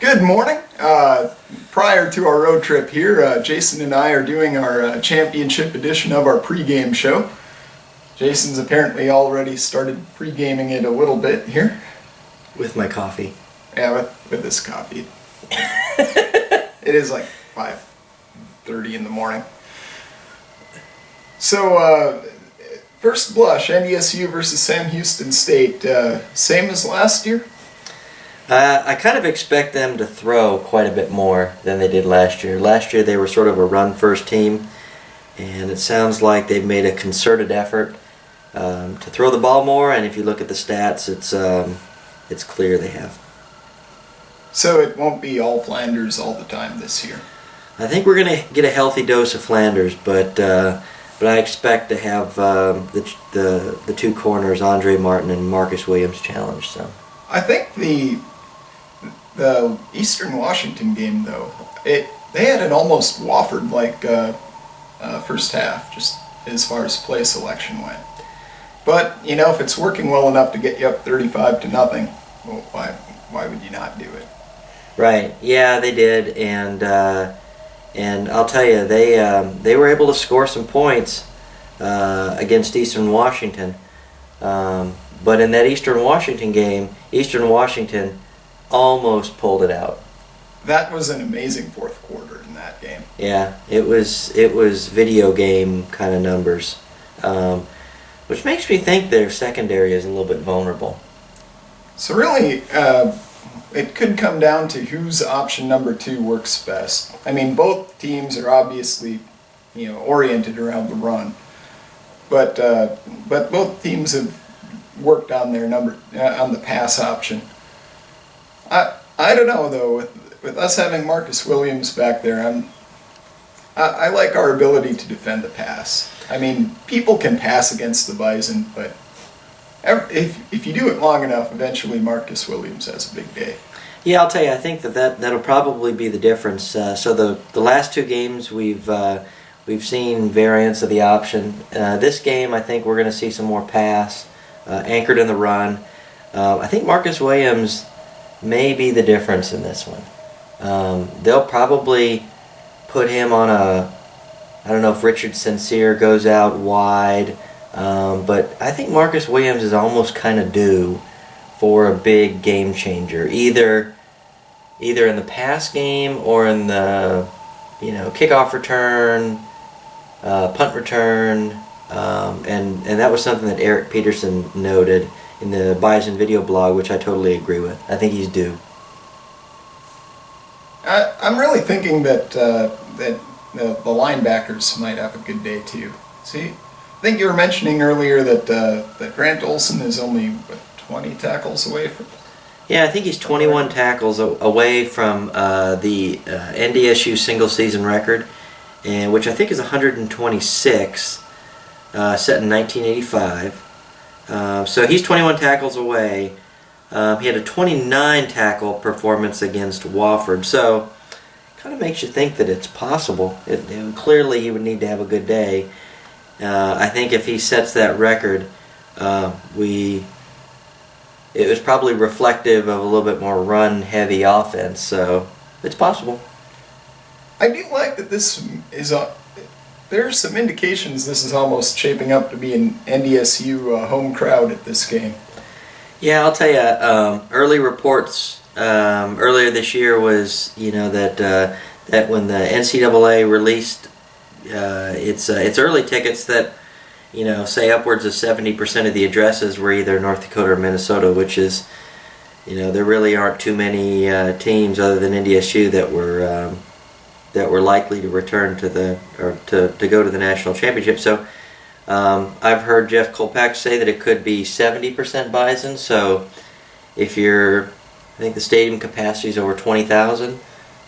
Good morning. Prior to our road trip here, Jason and I are doing our championship edition of our pregame show. Jason's apparently already started pre-gaming it a little bit here. With my coffee. Yeah, with this coffee. It is like 5:30 in the morning. So, first blush, NDSU versus Sam Houston State. Same as last year? I kind of expect them to throw quite a bit more than they did last year. Last year they were sort of a run-first team, and it sounds like they've made a concerted effort to throw the ball more, and if you look at the stats, it's clear they have. So it won't be all Flanders all the time this year? I think we're going to get a healthy dose of Flanders, but I expect to have the two corners, Andre Martin and Marcus Williams, challenged. So I think the Eastern Washington game, though, they had an almost Wofford-like first half, just as far as play selection went. But, you know, if it's working well enough to get you up 35-0, well, why would you not do it? Right. Yeah, they did, and I'll tell you, they were able to score some points against Eastern Washington. But in that Eastern Washington game, Eastern Washington almost pulled it out. That was an amazing fourth quarter in that game. Yeah, it was video game kind of numbers, which makes me think their secondary is a little bit vulnerable. So really, it could come down to whose option number 2 works best. I mean, both teams are obviously, oriented around the run, but both teams have worked on their on the pass option. I don't know though. With us having Marcus Williams back there, I like our ability to defend the pass. I mean, people can pass against the Bison, but if you do it long enough, eventually Marcus Williams has a big day. Yeah, I'll tell you, I think that'll probably be the difference. So the last two games we've seen variants of the option. This game, I think we're going to see some more pass, anchored in the run. I think Marcus Williams may be the difference in this one. They'll probably put him on I don't know if Richard Sincere goes out wide, but I think Marcus Williams is almost kind of due for a big game changer, either in the pass game or in the kickoff return, punt return, and that was something that Eric Peterson noted in the Bison video blog, which I totally agree with. I think he's due. I'm really thinking that the linebackers might have a good day too. See, I think you were mentioning earlier that Grant Olson is only 20 tackles away from. Yeah, I think he's 21 tackles away from the NDSU single season record, and which I think is 126, set in 1985. So he's 21 tackles away. He had a 29 tackle performance against Wofford, so kind of makes you think that it's possible. Clearly he would need to have a good day. I think if he sets that record, it was probably reflective of a little bit more run-heavy offense, so it's possible. I do like that this is there's some indications this is almost shaping up to be an NDSU home crowd at this game. Yeah, I'll tell you, early reports earlier this year was, that when the NCAA released its early tickets, that, say upwards of 70% of the addresses were either North Dakota or Minnesota, which is, there really aren't too many teams other than NDSU that were likely to return to to go to the national championship. So I've heard Jeff Kolpak say that it could be 70% Bison. So if I think the stadium capacity is over 20,000.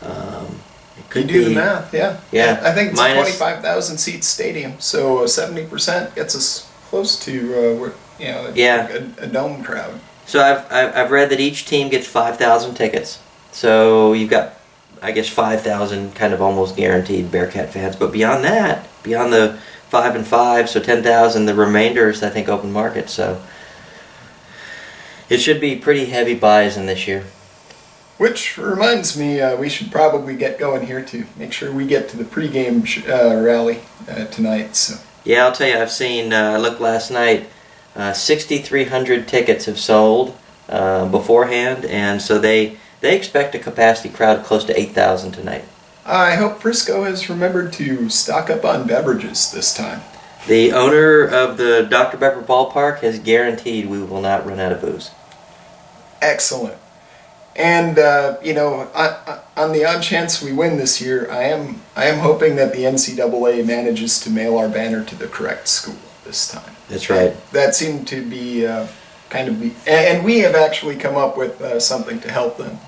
It could you do the math, yeah. Yeah. I think it's a 25,000 seat stadium, so 70% gets us close to a dome crowd. So I've read that each team gets 5,000 tickets. So you've got, I guess, 5,000 kind of almost guaranteed Bearcat fans. But beyond that, beyond the 5 and 5, so 10,000, the remainder is, I think, open market. So it should be pretty heavy Bison this year. Which reminds me, we should probably get going here to make sure we get to the pregame rally tonight. So. Yeah, I'll tell you, I've seen, I looked last night, 6,300 tickets have sold beforehand, and so they expect a capacity crowd of close to 8,000 tonight. I hope Frisco has remembered to stock up on beverages this time. The owner of the Dr. Pepper ballpark has guaranteed we will not run out of booze. Excellent. And on the odd chance we win this year, I am hoping that the NCAA manages to mail our banner to the correct school this time. That's right. That seemed to be and we have actually come up with something to help them,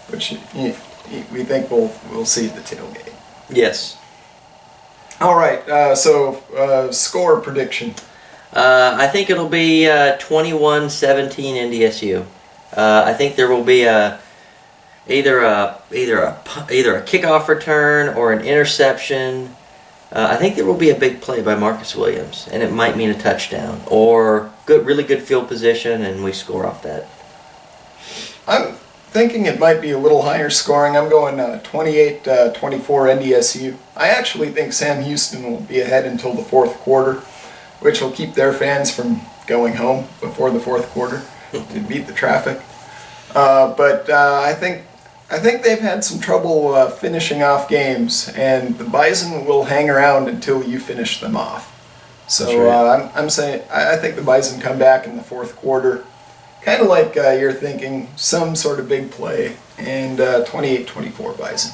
which we think we'll see at the tailgate. Yes. All right. So score prediction. I think it'll be 21-17 NDSU. I think there will be either a kickoff return or an interception. I think there will be a big play by Marcus Williams, and it might mean a touchdown or really good field position, and we score off that. I'm thinking it might be a little higher scoring. I'm going 28-24 NDSU. I actually think Sam Houston will be ahead until the fourth quarter, which will keep their fans from going home before the fourth quarter to beat the traffic. But I think they've had some trouble finishing off games, and the Bison will hang around until you finish them off. So right. I'm saying I think the Bison come back in the fourth quarter, kind of like you're thinking, some sort of big play, and 28-24 Bison.